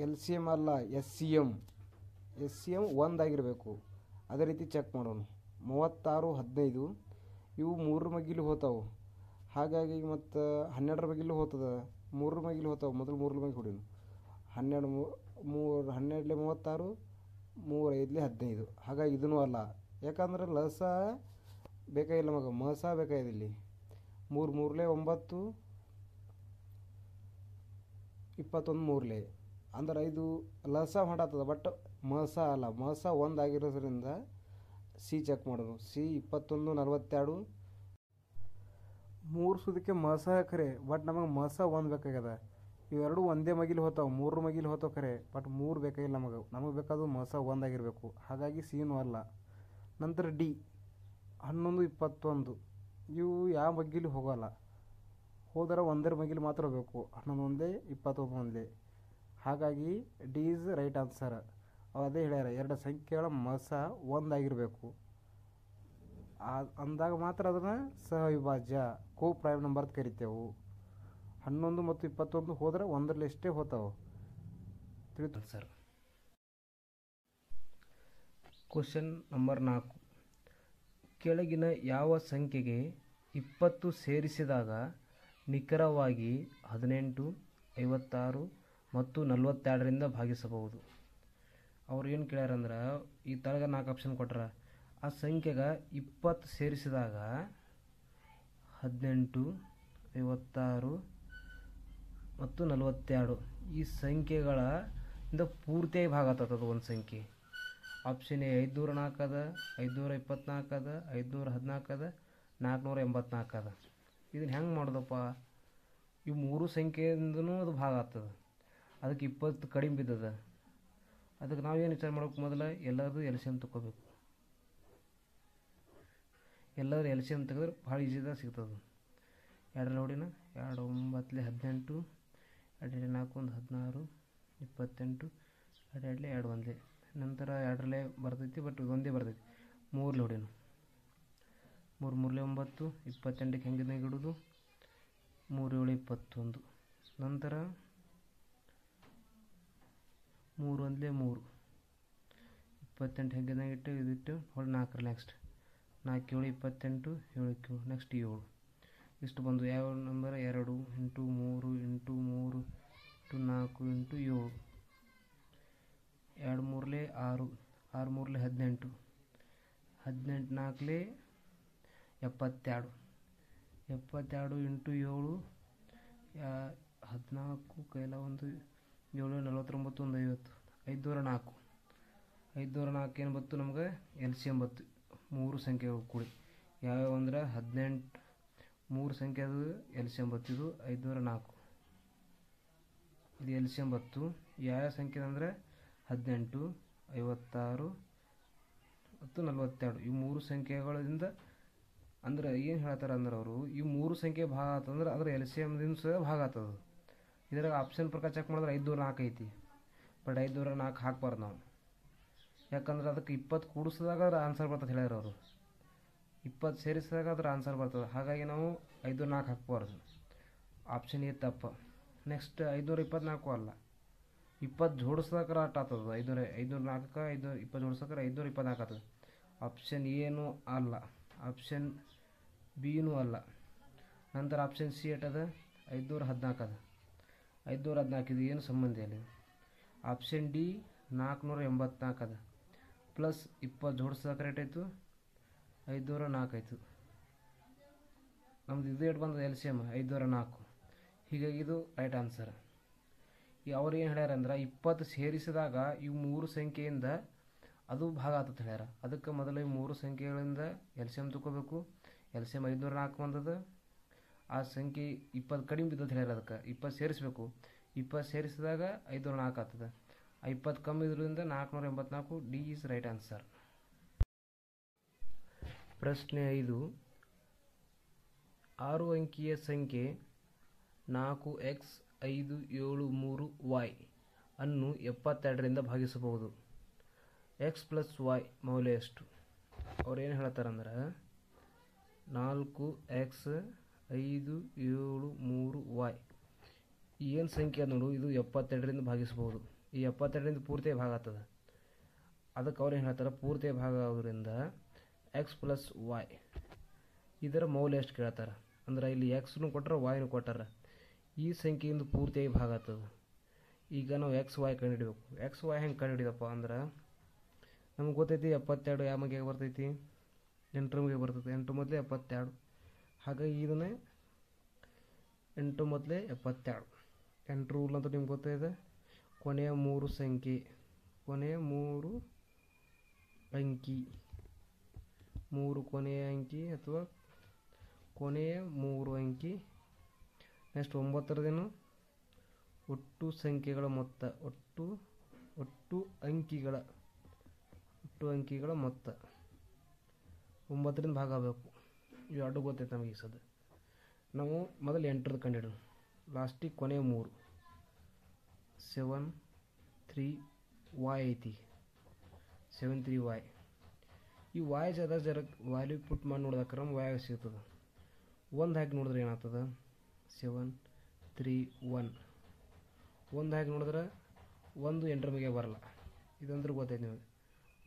LCM ಅಲ್ಲ, SCM 1 ಆಗಿರಬೇಕು. ಅದೇ ರೀತಿ ಚೆಕ್ ಮಾಡೋಣ. 36 15 ಇವು 3 ಮಗಿಲು ಹೋತಾವೆ. ಹಾಗಾಗಿ ಮತ್ತು 12ರ ಬಗಿಲು ಹೋಗ್ತದೆ, 3 ಮಗಿಲು ಹೋತಾವೆ. ಮೊದಲು 3 ಮಗಿ ಹೊಡೀನು. 12 12 36, 3 5 15. ಹಾಗಾಗಿ ಇದೂ ಅಲ್ಲ. ಯಾಕಂದ್ರೆ ಲಸ ಬೇಕಾಗಿಲ್ಲ ಮಗ, ಮಸ ಬೇಕಾಗಿದೆ ಇಲ್ಲಿ. 3 3 9, 21 3 ಅಂದ್ರೆ ಇದು ಲಸ ಮಾಡತ್ತದ. ಬಟ್ ಮಸ ಅಲ್ಲ, ಮಸ 1 ಆಗಿರೋದ್ರಿಂದ ಸಿ ಚೆಕ್ ಮಾಡೋದು. ಸಿ 21 42. 3 ಸುದಕ್ಕೆ ಮಸ ಖರೆ, ಬಟ್ ನಮಗೆ ಮಸ 1 ಬೇಕಾಗ್ಯದ. ಇವೆರಡು ಒಂದೇ ಮಗಿಲು ಹೋತಾವೆ, 3 ಮಗಿಲು ಹೋತಾವೆ ಖರೆ, ಬಟ್ 3 ಬೇಕಾಗಿಲ್ಲ ನಮಗೆ ಬೇಕಾದ್ರು ಮಸ 1 ಆಗಿರಬೇಕು. ಹಾಗಾಗಿ ಸಿನೂ ಅಲ್ಲ. ನಂತರ ಡಿ 11 21 ಇವು ಯಾವ ಮಗ್ಗಿಲು ಹೋಗೋಲ್ಲ. ಹೋದರೆ 1ರ ಮಗಿಲು ಮಾತ್ರ ಹೋಗಬೇಕು. 11 21. ಹಾಗಾಗಿ ಡಿ ಈಸ್ ರೈಟ್ ಆನ್ಸರ್. ಅದೇ ಹೇಳ್ಯಾರ, ಎರಡು ಸಂಖ್ಯೆಗಳ ಮಸ 1 ಆಗಿರಬೇಕು ಅಂದಾಗ ಮಾತ್ರ ಅದನ್ನು ಸಹವಿಭಾಜ್ಯ ಕೋ ಪ್ರೈಮ್ ನಂಬರ್ ಅಂತ ಕರಿತೇವೆ. 11 ಮತ್ತು 21 ಹೋದರೆ 1ರಲ್ಲಷ್ಟೇ ಹೋತಾವೆ. ತಿಳಿತು ಸರ್? Question number 4. ಕೆಳಗಿನ ಯಾವ ಸಂಖ್ಯೆಗೆ 20 ಸೇರಿಸಿದಾಗ ನಿಖರವಾಗಿ 18, 56 ಮತ್ತು 42ರಿಂದ ಭಾಗಿಸಬಹುದು? ಅವ್ರು ಏನು ಕೇಳ್ಯಾರಂದ್ರೆ ಈ ತಳಗ 4 ಆಪ್ಷನ್ ಕೊಟ್ರ. ಆ ಸಂಖ್ಯೆಗೆ 20 ಸೇರಿಸಿದಾಗ 18, 56 ಮತ್ತು 42 ಈ ಸಂಖ್ಯೆಗಳಿಂದ ಪೂರ್ತಿಯಾಗಿ ಭಾಗ ಆಗ್ತದೆ ಒಂದು ಸಂಖ್ಯೆ. ಆಪ್ಷನ್ ಎ 504 ಅದ, 524 ಅದ, 514 ಅದ, 484 ಅದ. ಇದನ್ನು ಹೆಂಗೆ ಮಾಡೋದಪ್ಪ? ಇವು 3 ಸಂಖ್ಯೆಯಿಂದನೂ ಅದು ಭಾಗ ಆಗ್ತದೆ. ಅದಕ್ಕೆ 20 ಕಡಿಮೆ ಬಿದ್ದದ. ಅದಕ್ಕೆ ನಾವೇನು ವಿಚಾರ ಮಾಡ್ಬೇಕು? ಮೊದಲು ಎಲ್ಲರದು LCM ತಗೋಬೇಕು. ಎಲ್ಲರೂ LCM ತೆಗೆದ್ರೆ ಭಾಳ ಈಜಿದಾಗ ಸಿಗ್ತದೆ. 2 ನೋಡಿನ 2 9 18, 2 4 1 16, 28, 2 2 1. ನಂತರ 2 ಬರ್ತೈತಿ, ಬಟ್ ಒಂದೇ ಬರ್ತೈತಿ. 3 ನೋಡಿನ 3 3 9, 28ಕ್ಕೆ ಹೆಂಗಿದ್ದಂಗೆ ಇಡೋದು, 3 7 21. ನಂತರ 3 1 3, 28 ಹೆಂಗಿದ್ದಂಗೆ ಇಟ್ಟು ಇದಿಟ್ಟು ಹೊಳ್ಳಿ 4 ನೆಕ್ಸ್ಟ್ 4 7 28, 7 7 ನೆಕ್ಸ್ಟ್ 7. ಇಷ್ಟು ಬಂದು ಯಾವ number? 2 into 3 into 3 into 4 into 7. 2 3 6, 6 3 18, 18 4 72, 72 into 7 14 ಕೈಲ 1 7 49 1 50. 504, 504 ಏನು ಬತ್ತು ನಮ್ಗೆ? LCM ಬತ್ತು 3 ಸಂಖ್ಯೆಗಳು ಕೂಡಿ. ಯಾವ್ಯಾವ ಅಂದ್ರೆ 18 3 ಸಂಖ್ಯೆ ಅದು LCM ಬತ್ತಿದ್ದು 504. ಇದು LCM ಬತ್ತು. ಯಾವ್ಯಾವ ಸಂಖ್ಯೆ ಅಂದರೆ 18, 56 ಮತ್ತು 42 ಈ 3 ಸಂಖ್ಯೆಗಳಿಂದ ಅಂದ್ರೆ ಏನು ಹೇಳ್ತಾರೆ ಅಂದ್ರೆ ಅವರು ಈ 3 ಸಂಖ್ಯೆ ಭಾಗ ಆತಂದ್ರೆ ಅದ್ರ LCMದಿಂದ ಸಹ ಭಾಗ ಆಗ್ತದೆ. ಇದ್ರಾಗ ಆಪ್ಷನ್ ಪ್ರಕಾರ ಚೆಕ್ ಮಾಡಿದ್ರೆ 504 ಐತಿ. ಬಟ್ 504 ಹಾಕ್ಬಾರ್ದು ನಾವು. ಯಾಕಂದ್ರೆ ಅದಕ್ಕೆ 20 ಕೂಡಿಸಿದಾಗ ಅದ್ರ ಆನ್ಸರ್ ಬರ್ತದೆ ಹೇಳ್ಯಾರ ಅವರು. 20 ಸೇರಿಸಿದಾಗ ಅದ್ರ ಆನ್ಸರ್ ಬರ್ತದೆ. ಹಾಗಾಗಿ ನಾವು 504 ಹಾಕ್ಬಾರ್ದು. ಆಪ್ಷನ್ ಎ ತಪ್ಪ. ನೆಕ್ಸ್ಟ್ 524 ಅಲ್ಲ, 20 ಜೋಡಿಸ್ದಾಕರ ಅಟ್ ಆಗ್ತದೆ. 504ಕ್ಕೆ 20 ಜೋಡಿಸ್ದಾಕರ 524 ಆಗ್ತದೆ. ಆಪ್ಷನ್ ಎನೂ ಅಲ್ಲ, ಆಪ್ಷನ್ ಬಿನೂ ಅಲ್ಲ. ನಂತರ ಆಪ್ಷನ್ ಸಿ ಎಟ್ಟದ 514 ಅದ. 514 ಇದು ಏನು ಸಂಬಂಧ ಇಲ್ಲ. ಆಪ್ಷನ್ ಡಿ 484 ಅದ. ಪ್ಲಸ್ 20 ಜೋಡಿಸ್ದಾಕರ ಎಷ್ಟಾಯಿತು? 504 ಆಯಿತು. ನಮ್ದು ಇದು ಎಷ್ಟು ಬಂದದ? LCM 504. ಹೀಗಾಗಿ ಇದು ರೈಟ್ ಆನ್ಸರ್. ಅವ್ರು ಏನು ಹೇಳ್ಯಾರ ಅಂದ್ರೆ 20 ಸೇರಿಸಿದಾಗ ಇವು 3 ಸಂಖ್ಯೆಯಿಂದ ಅದು ಭಾಗ ಆಗ್ತದೆ ಹೇಳ್ಯಾರ. ಅದಕ್ಕೆ ಮೊದಲು ಈ 3 ಸಂಖ್ಯೆಗಳಿಂದ LCM ತಗೋಬೇಕು. LCM 504 ಬಂದದ. ಆ ಸಂಖ್ಯೆ 20 ಕಡಿಮೆ ಬಿದ್ದದ ಹೇಳ್ಯಾರ. ಅದಕ್ಕೆ 20 ಸೇರಿಸಬೇಕು. 20 ಸೇರಿಸಿದಾಗ 504 ಆಗ್ತದೆ. 20 ಕಮ್ಮಿ ಇದ್ರಿಂದ 484. D is right answer. ಪ್ರಶ್ನೆ 5. 6 ಅಂಕಿಯ ಸಂಖ್ಯೆ 4x573y ಅನ್ನು 72ರಿಂದ ಭಾಗಿಸಬಹುದು. x ಪ್ಲಸ್ y ಮೌಲ್ಯ ಎಷ್ಟು? ಅವ್ರು ಏನು ಹೇಳ್ತಾರಂದ್ರೆ 4x573y ಏನು ಸಂಖ್ಯೆ ನೋಡು, ಇದು 72ರಿಂದ ಭಾಗಿಸಬಹುದು. ಈ 72ರಿಂದ ಪೂರ್ತಿ ಭಾಗ ಆಗ್ತದೆ. ಅದಕ್ಕೆ ಅವ್ರು ಏನು ಹೇಳ್ತಾರೆ? ಪೂರ್ತಿ ಭಾಗ ಆಗೋದ್ರಿಂದ x ಪ್ಲಸ್ y ಇದರ ಮೌಲ್ಯ ಎಷ್ಟು ಕೇಳ್ತಾರೆ. ಅಂದ್ರೆ ಇಲ್ಲಿ ಎಕ್ಸ್ನು ಕೊಟ್ಟರೆ ವಾಯ್ನು ಕೊಟ್ಟಾರ. ಈ ಸಂಖ್ಯೆಯಿಂದ ಪೂರ್ತಿಯಾಗಿ ಭಾಗ ಆಗ್ತದೆ. ಈಗ ನಾವು XY ಕಂಡುಹಿಡಬೇಕು. XY ಹೆಂಗೆ ಕಂಡುಹಿಡಿದಪ್ಪ ಅಂದ್ರೆ ನಮ್ಗೆ ಗೊತ್ತೈತಿ 72 ಯಾವ ಮಗಿಗೆ ಬರ್ತೈತಿ? 8 ಮಗಿಗೆ ಬರ್ತೈತಿ. 8 ಮೊದಲೇ 72. ಹಾಗಾಗಿ ಇದನ್ನೇ 8 ಮೊದಲೇ 72. 8 ರೂಲ್ ಅಂತ ನಿಮ್ಗೆ ಗೊತ್ತಿದೆ. ಕೊನೆಯ 3 ಸಂಖ್ಯೆ, ಕೊನೆಯ 3 ಅಂಕಿ, 3 ಕೊನೆಯ ಅಂಕಿ ಅಥವಾ ಕೊನೆಯ 3 ಅಂಕಿ. ನೆಕ್ಸ್ಟ್ 9ರದೇನು? ಒಟ್ಟು ಸಂಖ್ಯೆಗಳ ಮೊತ್ತ, ಒಟ್ಟು ಅಂಕಿಗಳ ಮೊತ್ತ 9ರಿಂದ ಭಾಗ ಆಗಬೇಕು. ಇವು ಎರಡು ಗೊತ್ತೈತೆ ನಮಗೆ. ಈ ಸದ ನಾವು ಮೊದಲು 8ರ ಕಂಡಿಡೋಣ. ಲಾಸ್ಟಿಗೆ ಕೊನೆಯ 3 7 3 y ಐತಿ. 7 3 y. ಈ y ಜರ ವ್ಯಾಲ್ಯೂ ಪುಟ್ ಮಾಡಿ ನೋಡ್ದಾಕ್ರೆ y ಸಿಗ್ತದೆ. 1 ಹಾಕಿ ನೋಡಿದ್ರೆ ಏನಾಗ್ತದೆ? 7 3 1. 1 ಹಾಕಿ ನೋಡಿದ್ರೆ 1 8ರ ಮಗೆ ಬರಲ್ಲ. ಇದಂದ್ರೆ ಗೊತ್ತೈತೆ ನಿಮಗೆ.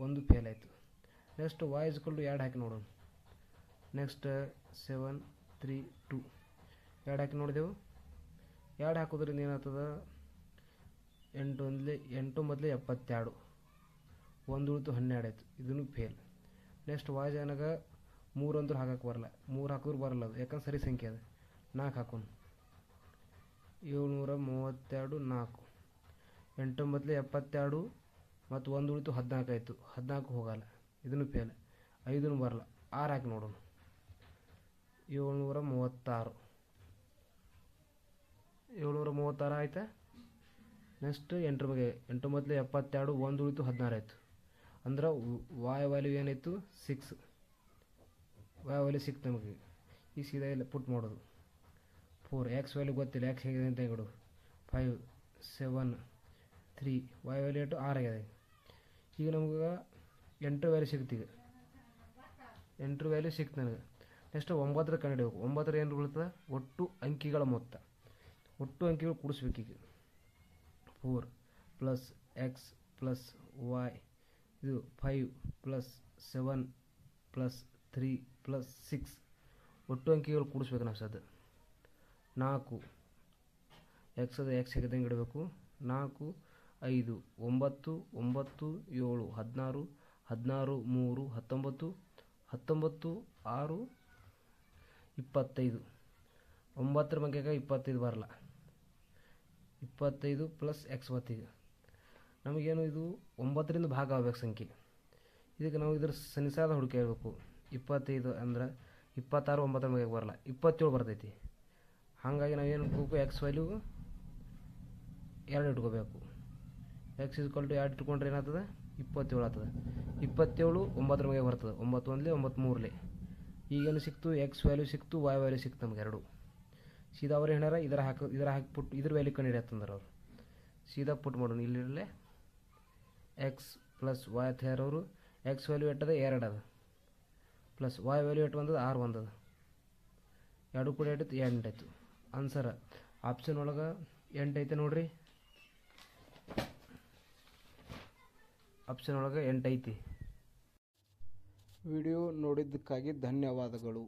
ಒಂದು ಫೇಲ್ ಆಯಿತು. ನೆಕ್ಸ್ಟ್ y = 2 ಹಾಕಿ ನೋಡೋಣ. ನೆಕ್ಸ್ಟ್ 7 3 2 2 ಹಾಕಿ ನೋಡಿದೆವು. 2 ಹಾಕೋದ್ರಿಂದ ಏನಾಗ್ತದೆ, 8 ಮೊದಲೇ 72, 1 ಉಳಿತು 12 ಆಯಿತು. ಇದನ್ನು ಫೇಲ್. ನೆಕ್ಸ್ಟ್ y ಜಾನಾಗ 3 ಅಂದ್ರೂ ಹಾಕಕ್ಕೆ ಬರಲ್ಲ, 3 ಹಾಕಿದ್ರು ಬರಲ್ಲ ಅದು, ಯಾಕಂದ್ರೆ ಸರಿ ಸಂಖ್ಯೆ ಅದು. 4 ಹಾಕೋಣ. 732 4, 8 ಮೊದಲೇ 72 ಮತ್ತು 1 ಉಳಿತು 14 ಆಯಿತು. 14 ಹೋಗಲ್ಲ, ಇದನ್ನು ಫೇಲ್. 5 ಬರಲ್ಲ. 6 ಹಾಕಿ ನೋಡೋಣ. 736 ಆಯಿತಾ. ನೆಕ್ಸ್ಟ್ 8 ಮೊದಲೇ 72, 1 ಉಳಿತು 16 ಆಯಿತು. ಅಂದ್ರೆ y ವ್ಯಾಲ್ಯೂ ಏನಾಯಿತು, 6. y ವ್ಯಾಲ್ಯೂ 6 ನಮಗೆ. ಈಗ ಸೀದಾ ಇಲ್ಲ ಪುಟ್ ಮಾಡೋದು. 4 x ವ್ಯಾಲ್ಯೂ ಗೊತ್ತಿಲ್ಲ, x ಹೇಗಿದೆ ಅಂತ ಹೇಳು. 5 7 3 y ವ್ಯಾಲ್ಯೂ 6 ಆಗಿದೆ. ಈಗ ನಮ್ಗೆ 8 ವ್ಯಾಲ್ಯೂ ಸಿಗುತ್ತೆ. ಈಗ 8 ವ್ಯಾಲ್ಯೂ ಸಿಕ್ತು ನನಗೆ. ನೆಕ್ಸ್ಟ್ 9 ಕಂಡುಹಿಡಬೇಕು. 9 ಏನು ಉಳಿತದೆ, ಒಟ್ಟು ಅಂಕಿಗಳ ಮೊತ್ತ. ಒಟ್ಟು ಅಂಕಿಗಳು ಕೂಡಿಸ್ಬೇಕೀಗ. 4 + x + y, ಇದು 5 + 7 + 3 + 6, ಒಟ್ಟು ಅಂಕಿಗಳು ಕೂಡಿಸ್ಬೇಕು ನಾವು ಸದ್ಯ. 4 x ಹೇಗಿದ್ದಂಗೆ ಇಡಬೇಕು. 4 5 9 9 7 16 16 3 19 19 6 25. 9ರ ಬಗ್ಗೆ 25 ಬರಲ್ಲ. 25 + x ಬತ್ತೀಗ ನಮಗೇನು, ಇದು 9ರಿಂದ ಭಾಗ ಆಗಬೇಕು ಸಂಖ್ಯೆ. ಇದಕ್ಕೆ ನಾವು ಇದ್ರ ಸನಿಸಾದ ಹುಡುಕಿ ಹೇಳ್ಬೇಕು. 25 ಅಂದ್ರೆ 26 9ರ ಬಗ್ಗೆ ಬರಲ್ಲ, 27 ಬರ್ತೈತಿ. ಹಾಗಾಗಿ ನಾವೇನು ಇಟ್ಕೋಬೇಕು, x ವ್ಯಾಲ್ಯೂ 2 ಇಟ್ಕೋಬೇಕು. x = 2 ಇಟ್ಕೊಂಡ್ರೆ ಏನಾಗ್ತದೆ, 27 ಆಗ್ತದೆ. 27 9ರ ಬಗ್ಗೆ ಬರ್ತದೆ. 9 1 9 3. ಈಗೇನು ಸಿಕ್ತು, x ವ್ಯಾಲ್ಯೂ ಸಿಕ್ತು, y ವ್ಯಾಲ್ಯೂ ಸಿಕ್ತು ನಮ್ಗೆ 2. ಸೀದಾ ಅವ್ರು ಏನಾರ ಇದರ ಹಾಕಿಬಿಟ್ಟು ಇದ್ರ ವ್ಯಾಲ್ಯೂ ಕಂಡುಹಿಡಿಯತ್ತಂದ್ರೆ ಅವರು ಸೀದಾ ಪುಟ್ ಮಾಡೋಣ. ಇಲ್ಲಿರಲೇ x + y ಅಂತ ಯಾರವರು, x ವ್ಯಾಲ್ಯೂ ಎಟ್ಟದ 2 ಅದ, ಪ್ಲಸ್ y ವ್ಯಾಲ್ಯೂ ಎಟ್ಟು ಬಂದದ 6 ಬಂದದ. 2 ಕೂಡ 8 8 ಆಯಿತು. ಆನ್ಸರ್ ಆಪ್ಷನ್ ಒಳಗೆ 8 ಐತೆ ನೋಡ್ರಿ. ಆಪ್ಷನ್ ಒಳಗೆ 8 ಐತಿ. ವಿಡಿಯೋ ನೋಡಿದ್ದಕ್ಕಾಗಿ ಧನ್ಯವಾದಗಳು.